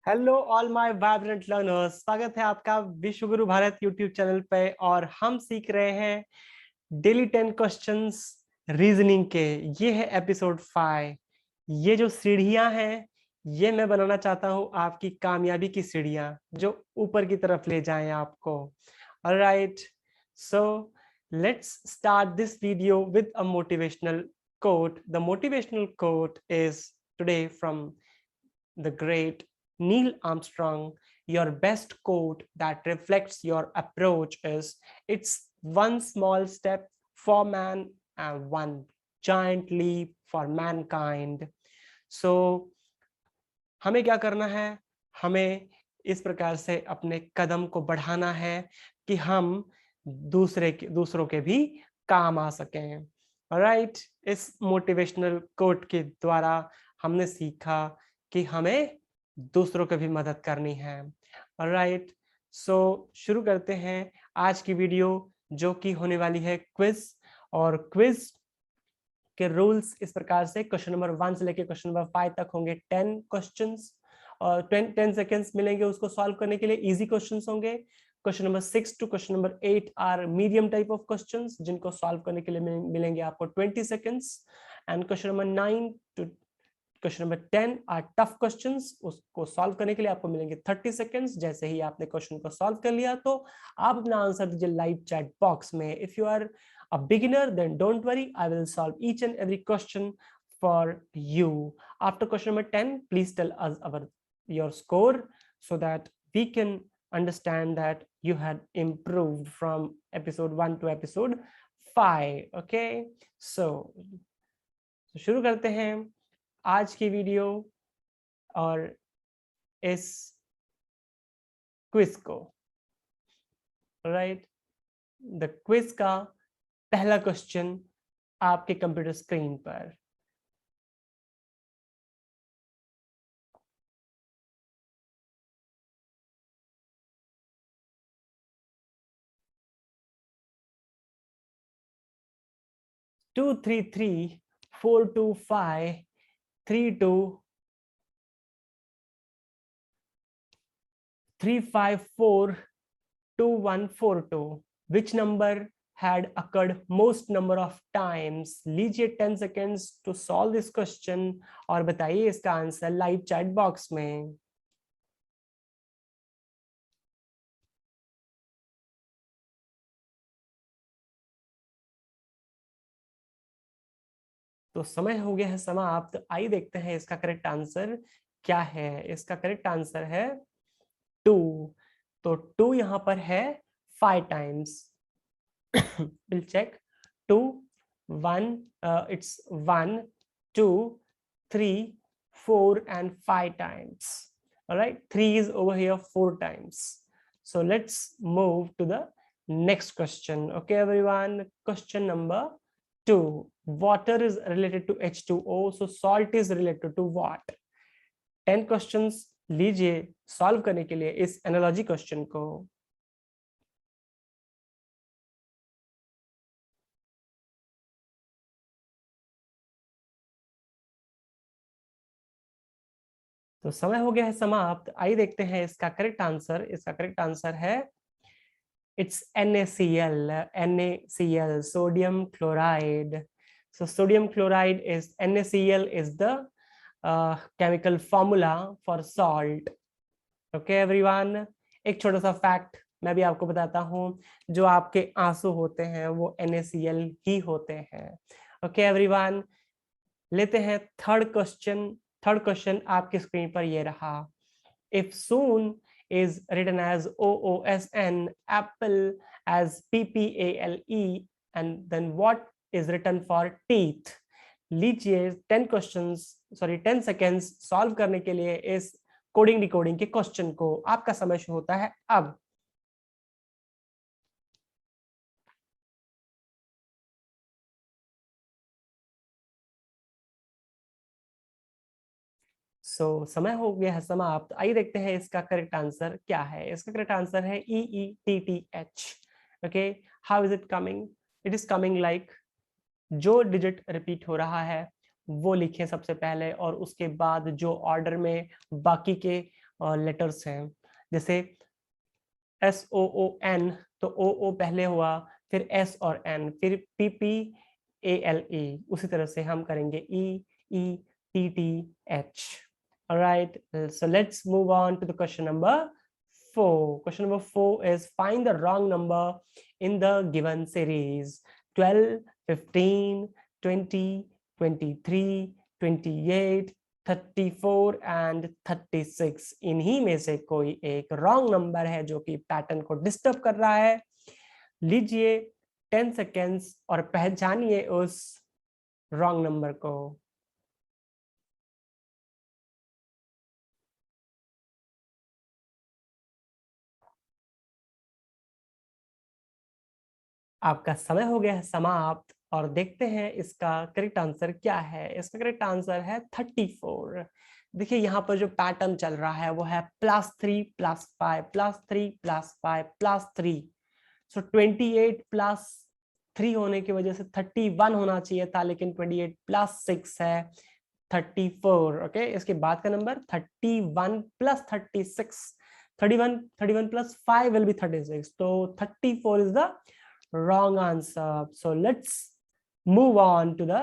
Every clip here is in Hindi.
Hello all my vibrant learners, स्वागत है आपका विश्व गुरु भारत यूट्यूब चैनल पे। और हम सीख रहे हैं डेली 10 क्वेश्चंस रीजनिंग के। ये है एपिसोड 5। ये जो सीढ़ियां हैं, ये मैं बनाना चाहता हूँ आपकी कामयाबी की सीढ़ियां, जो ऊपर की तरफ ले जाएं आपको। Alright, so let's start this video with a motivational quote. The motivational quote is today from the great Neil Armstrong. Your best quote that reflects your approach is, "It's one small step for man and one giant leap for mankind." So, हमें क्या करना है? हमें इस प्रकार से अपने कदम को बढ़ाना है कि हम दूसरों के भी काम आ सकें। राइट, इस मोटिवेशनल कोट के द्वारा हमने सीखा कि हमें दूसरों की भी मदद करनी है। राइट, सो शुरू करते हैं आज की वीडियो, जो कि होने वाली है क्विज। और क्विज के रूल्स इस प्रकार से, क्वेश्चन नंबर 1 से लेकर क्वेश्चन नंबर 5 तक होंगे 10 क्वेश्चंस और 10 सेकेंड्स मिलेंगे उसको सॉल्व करने के लिए। इजी क्वेश्चंस होंगे। Question number 6 to question number 8 are medium type of questions, जिनको सॉल्व करने के लिए मिलेंगे आपको 20 seconds. And question number 9 to question number 10 are tough questions, उसको सॉल्व करने के लिए आपको मिलेंगे 30 सेकेंड्स। जैसे ही आपने क्वेश्चन को सॉल्व कर लिया तो आप अपना आंसर दीजिए लाइव चैट बॉक्स में। If you are a beginner, then don't worry, I will solve each and every question for you. After question number 10, please tell us your score so that we can understand that you had improved from episode 1 to episode 5. Okay, so शुरू करते हैं आज की वीडियो और इस क्विज को। राइट, द क्विज का पहला क्वेश्चन आपके कंप्यूटर स्क्रीन पर। Two three three 425 32 354 2142, which number had occurred most number of times? लीजिए 10 seconds to solve this question और बताइए इसका आंसर लाइव चैट बॉक्स में। तो समय हो गया है समाप्त। आइए देखते हैं इसका करेक्ट आंसर क्या है। इसका करेक्ट आंसर है 2। तो 2 यहां पर है 5 times. we'll check 2 1 it's 1 2 3 4 and 5 times. All right, 3 is over here 4 times. So let's move to the next question. Okay everyone, question number 2. Water is related to H2O, so salt is related to what? 10 questions लीजिए सॉल्व करने के लिए इस एनालॉजी क्वेश्चन को। तो समय हो गया है समाप्त। आइए देखते हैं इसका करेक्ट आंसर। इसका करेक्ट आंसर है it's NaCl, NaCl, sodium chloride. So sodium chloride is NaCl is the chemical formula for salt. Okay everyone, एक छोटा सा फैक्ट मैं भी आपको बताता हूँ, जो आपके आंसू होते हैं वो NaCl ही होते हैं। ओके एवरीवन, लेते हैं थर्ड क्वेश्चन। थर्ड क्वेश्चन आपकी स्क्रीन पर ये रहा। If soon is written as OOSN, apple as PPALE, and then what is written for teeth? लीजिए 10 क्वेश्चंस, सॉरी 10 सेकेंड्स सॉल्व करने के लिए इस कोडिंग डिकोडिंग के क्वेश्चन को। आपका समय शुरू होता है अब। समय हो गया है समाप्त। आइए देखते हैं इसका करेक्ट आंसर क्या है। इसका करेक्ट आंसर है EETTH। Okay, how is it coming? It is coming like, जो डिजिट रिपीट हो रहा है वो लिखें सबसे पहले, और उसके बाद जो ऑर्डर में बाकी के लेटर्स हैं, जैसे SOON, तो O पहले हुआ, फिर S और N, फिर PPALE, उसी तरह से हम करेंगे EETTH. All right, so let's move on to the question number 4. Question number 4 is find the wrong number in the given series. 12, 15, 20, 23, 28, 34 and 36. इन्हीं में से कोई एक रॉन्ग नंबर है जो कि पैटर्न को डिस्टर्ब कर रहा है. लीजिए 10 सेकेंड्स और पहचानिए उस रॉन्ग नंबर को. आपका समय हो गया है समाप्त और देखते हैं इसका करेक्ट आंसर क्या है. इसका करेक्ट आंसर है 34. देखिए यहाँ पर जो पैटर्न चल रहा है वो है +3 +5 +3 +5 +3. सो 28 +3 होने की वजह से 31 होना चाहिए था, लेकिन 28 +6 है 34. ओके, इसके बाद का नंबर 31 + 36, 31 + 5 will be 36. तो 34 is the wrong answer. So let's move on to the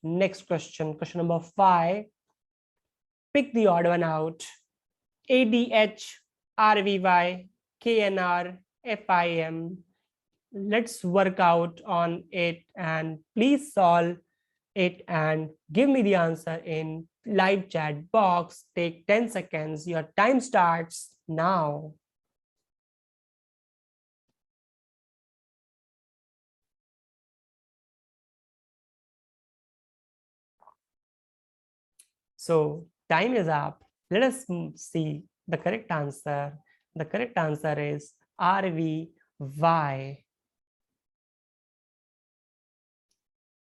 next question. Question number 5. Pick the odd one out. ADH, RVY, KNR, FIM. Let's work out on it and please solve it and give me the answer in live chat box. Take 10 seconds. Your time starts now. So time is up. Let us see the correct answer. The correct answer is RVY.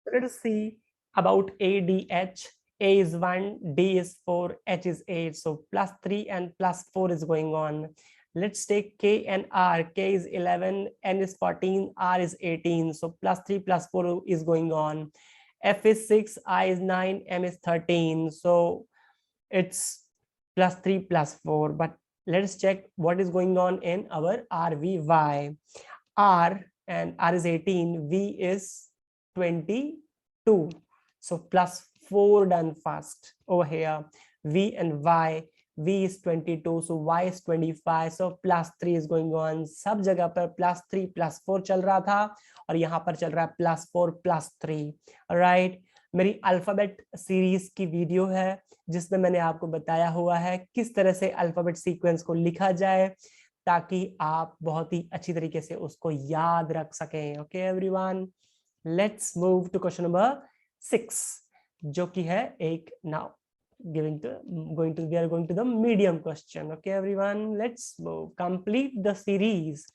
Let us see about ADH. A is 1, D is 4, H is 8. So +3 and +4 is going on. Let's take K and R. K is 11, N is 14, R is 18. So +3 +4 is going on. F is 6, I is 9, M is 13. So it's +3 +4. But let's check what is going on in our RVY. R and R is 18, V is 22. So +4 done first over here. V and Y. V is 22, so Y is 25. So +3 is going on. सब जगह पर +3 +4 चल रहा था और यहाँ पर चल रहा है +4 +3. राइट, मेरी अल्फाबेट सीरीज की वीडियो है जिसमें मैंने आपको बताया हुआ है किस तरह से अल्फाबेट सीक्वेंस को लिखा जाए ताकि आप बहुत ही अच्छी तरीके से उसको याद रख सकें. Okay everyone, let's move to question number 6, जो कि है एक now going to the medium question. Okay everyone, let's move. Complete the series.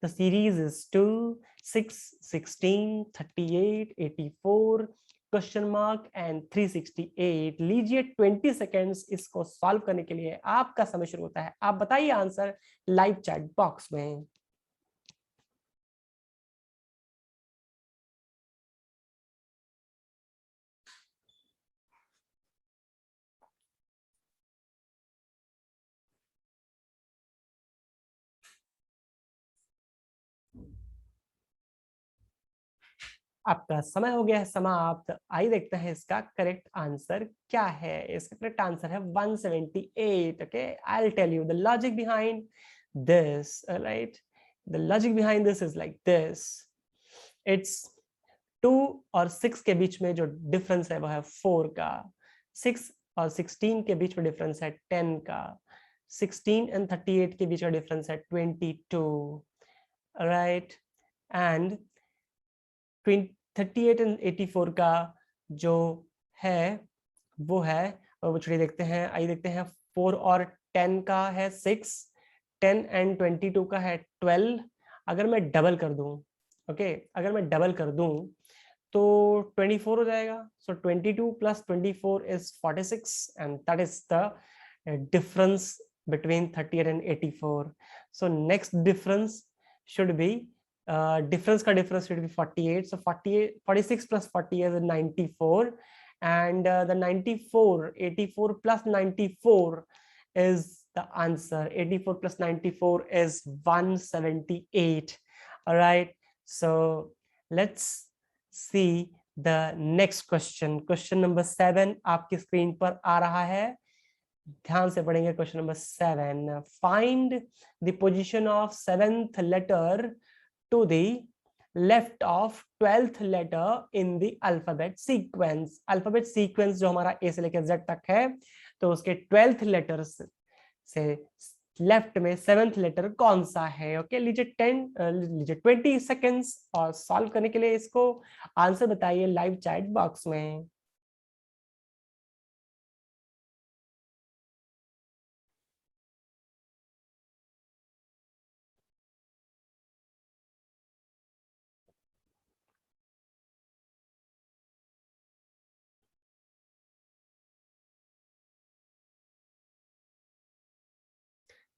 The series is 2, 6, 16, 38, 84 question mark and 368. लीजिए 20 सेकेंड्स इसको सॉल्व करने के लिए आपका समय शुरू होता है. आप बताइए आंसर लाइव चैट बॉक्स में. आपका समय हो गया है समाप्त. आइए देखते हैं इसका करेक्ट आंसर क्या है. इसका करेक्ट आंसर है 178. Okay, I will tell you the logic behind this. Right, the logic behind this is like this. It's 2 और 6 के बीच में जो डिफरेंस है वो है 4 का. 6 और 16 के बीच में डिफरेंस है 10 का. 16 एंड 38 के बीच का डिफरेंस है 22. राइट, एंड 38 एंड 84 का जो है वो है, वो चलिए देखते हैं. आइए देखते हैं. 4 और 10 का है 6, 10 एंड 22 का है 12. अगर मैं डबल कर दूं, ओके, अगर मैं डबल कर दूं तो 24 हो जाएगा. सो 22 + 24 is 46 and that is the difference between 38 and 84. So next difference should be difference का difference should be 48. So 46 + 40 is 94, and the 94, 84 + 94 is the answer. 84 plus 94 is 178. All right, so let's see the next question. Question number 7 आपकी स्क्रीन पर आ रहा है, ध्यान से पढ़ेंगे. Question number 7. Find the position of 7th letter to the left of 12th letter in the alphabet sequence. Alphabet sequence जो हमारा A से लेकर Z तक है, तो उसके 12th letter से लेफ्ट में 7th लेटर कौन सा है. ओके, लीजिए 20 सेकेंड्स और सॉल्व करने के लिए इसको आंसर बताइए लाइव चैट बॉक्स में.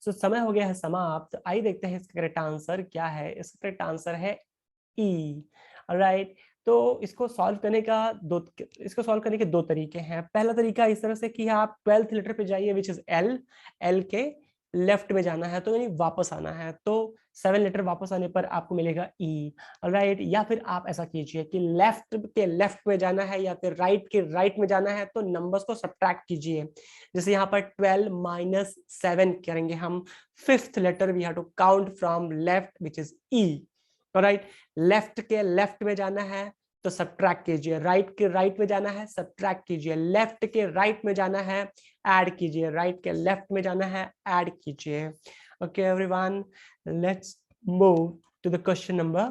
समय हो गया है समाप्त. आइए देखते हैं इसका करेक्ट आंसर क्या है. इसका करेक्ट आंसर है ई. राइट, तो इसको सॉल्व करने के 2 तरीके हैं. पहला तरीका इस तरह से कि आप 12th लेटर पे जाइए, विच इज एल. एल के लेफ्ट में जाना है, तो यानी वापस आना है, तो 7 लेटर वापस आने पर आपको मिलेगा ई. राइट, या फिर आप ऐसा कीजिए कि लेफ्ट के लेफ्ट में जाना है या फिर राइट के राइट में जाना है, तो नंबर्स को सब्ट्रैक्ट कीजिए. जैसे यहाँ पर 12 माइनस 7 करेंगे हम. 5th letter we have to count from left, which is E. Right, left के लेफ्ट में जाना है तो सब्ट्रैक्ट कीजिए, राइट के राइट में जाना है सब्ट्रैक्ट कीजिए, लेफ्ट के राइट में जाना है ऐड कीजिए, राइट के लेफ्ट में जाना है ऐड कीजिए. Okay everyone, let's move to the question number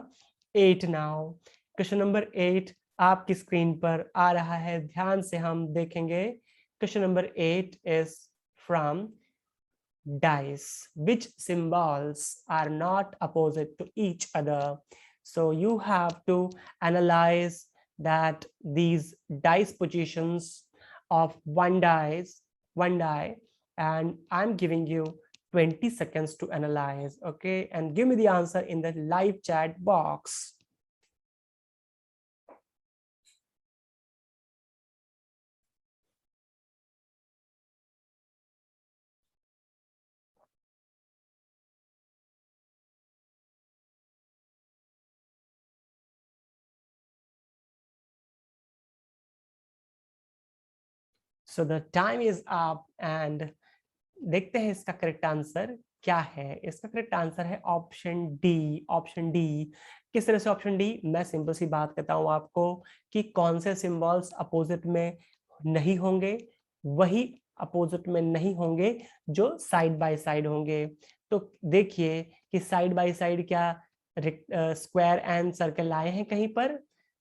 8 now. Question number 8 आपकी स्क्रीन पर आ रहा है, ध्यान से हम देखेंगे. Question number 8 is from dice. Which symbols are not opposite to each other? So you have to analyze that these dice positions of one die, and I'm giving you 20 seconds to analyze. Okay, and give me the answer in the live chat box. So the time is up and देखते हैं इसका करेक्ट आंसर क्या है. इसका करेक्ट आंसर है ऑप्शन डी. Option D. किस तरह से ऑप्शन डी? मैं सिंपल सी बात कहता हूं आपको कि कौन से सिंबल्स अपोजिट में नहीं होंगे, वही अपोजिट में नहीं होंगे जो साइड बाय साइड होंगे. तो देखिए कि साइड बाय साइड क्या स्क्वायर एंड सर्कल आए हैं कहीं पर?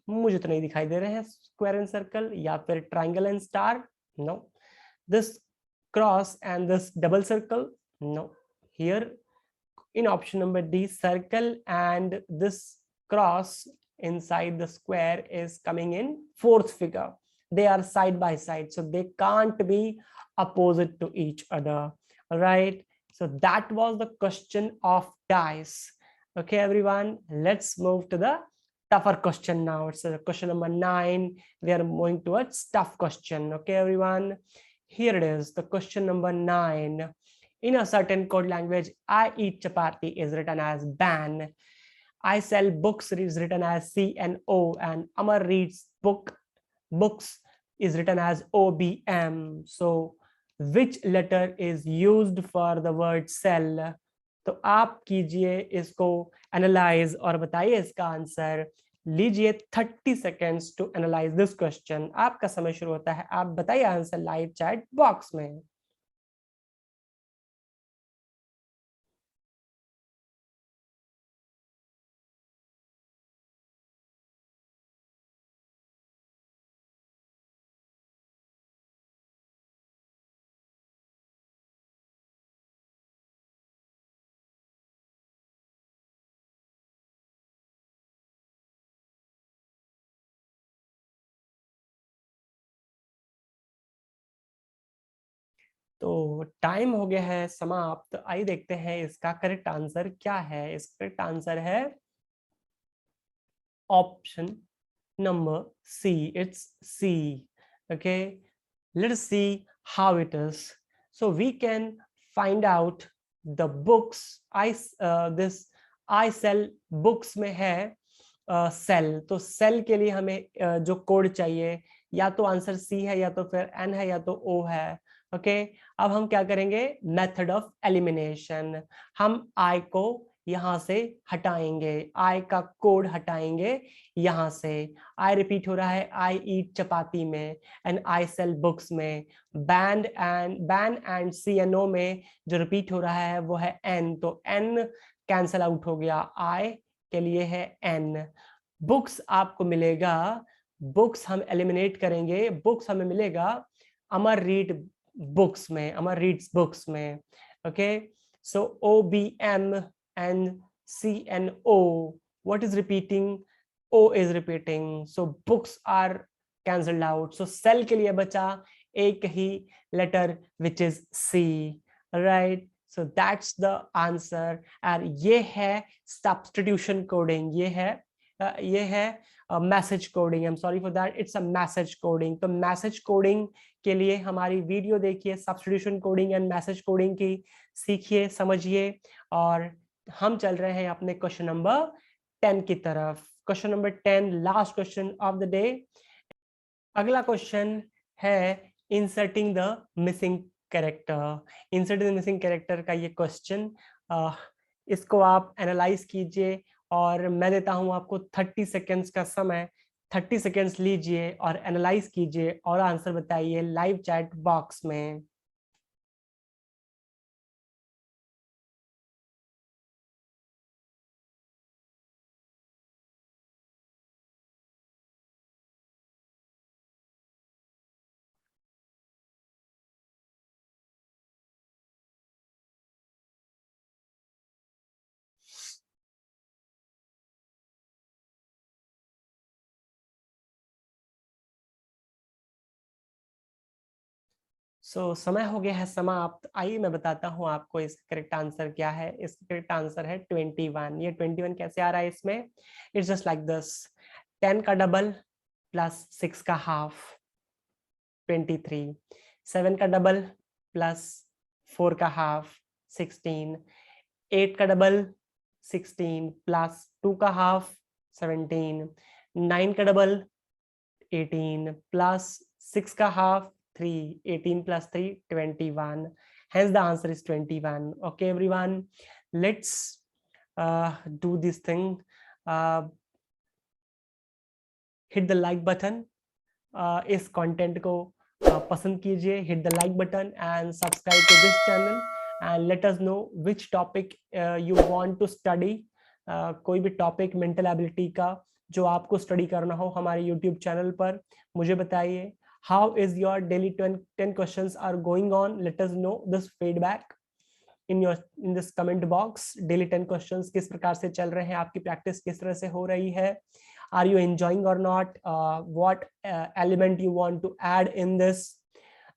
मुझे तो नहीं दिखाई दे रहे हैं स्क्वायर एंड सर्कल. या फिर triangle and star? No. This cross and this double circle? No. Here in option number D, circle and this cross inside the square is coming in 4th figure. They are side by side, so they can't be opposite to each other. All right, so that was the question of dice. Okay everyone, let's move to the tougher question now. It's question number 9. We are moving towards tough question. Okay everyone, here it is, the question number 9. In a certain code language, I eat chapati is written as ban. I sell books is written as CNO, and Amar reads books is written as OBM. So which letter is used for the word sell? तो आप कीजिए इसको एनालाइज और बताइए इसका आंसर. लीजिए 30 seconds to analyse this question. आपका समय शुरू होता है, आप बताइए आंसर लाइव चैट बॉक्स में. तो टाइम हो गया है समाप्त. आइए देखते हैं इसका करेक्ट आंसर क्या है. इसका करेक्ट आंसर है option number C. It's C. Okay, let's see how it is. So we can find out the books this I sell books में है सेल, तो सेल के लिए हमें जो कोड चाहिए या तो आंसर सी है या तो फिर एन है या तो ओ है। ओके, अब हम क्या करेंगे, मेथड ऑफ एलिमिनेशन, हम आई को यहां से हटाएंगे, आई का कोड हटाएंगे यहां से। आई रिपीट हो रहा है, आई ईट चपाती में, एंड आई सेल बुक्स में। बैन एंड सी एन ओ में जो रिपीट हो रहा है वो है एन, तो एन कैंसल आउट हो गया, आई के लिए है एन। बुक्स आपको मिलेगा, बुक्स हम एलिमिनेट करेंगे, बुक्स हमें मिलेगा अमर रीड बुक्स में, अमर रीड्स बुक्स में। Okay, so O B M and C N O, what is repeating, o is repeating, so books are cancelled out, so cell के लिए बचा एक ही letter which is C, right? So that's the answer। और ये है substitution coding, ये है message coding. I am sorry for that, it's a message coding. तो मैसेज कोडिंग के लिए हमारी वीडियो देखिए, substitution coding and message coding की, सीखिए, समझिए। और हम चल रहे हैं अपने क्वेश्चन नंबर 10 की तरफ। Question number 10, last question of the day. अगला क्वेश्चन है inserting the missing character. Inserting the missing character का ये क्वेश्चन, इसको आप एनालाइज कीजिए और मैं देता हूं आपको 30 सेकेंड्स का समय। 30 सेकेंड्स लीजिए और एनालाइज कीजिए और आंसर बताइए लाइव चैट बॉक्स में। समय हो गया है समाप्त। आइए मैं बताता हूं आपको इसका करेक्ट आंसर क्या है। इसका करेक्ट आंसर है 21। ये 21 कैसे आ रहा है इसमें, इट्स जस्ट लाइक दिस, 10 का डबल प्लस 6 का हाफ 23, 7 का डबल प्लस 4 का हाफ 16, 8 का डबल 16 प्लस 2 का हाफ 17, 9 का डबल 18 प्लस 6 का half 3, 18 plus 3, 21. Hence the answer is 21. Okay, everyone, let's do this thing. Hit the like button. इस कंटेंट को पसंद कीजिए, hit the like button and subscribe to this channel and let us know which topic you want to study. कोई भी टॉपिक मेंटल एबिलिटी का जो आपको स्टडी करना हो हमारे यूट्यूब चैनल पर मुझे बताइए। How is your daily 10 questions are going on? Let us know this feedback in this comment box. Daily 10 questions किस प्रकार से चल रहे हैं, आपकी प्रैक्टिस किस तरह से हो रही है, are you enjoying or not, what element you want to add in this,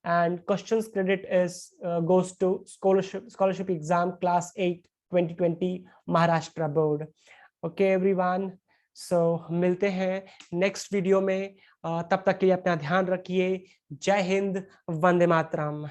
and questions credit is goes to scholarship exam class 8 2020 Maharashtra board. Okay everyone, so मिलते हैं नेक्स्ट वीडियो में। तब तक के लिए अपना ध्यान रखिए। जय हिंद, वंदे मातरम।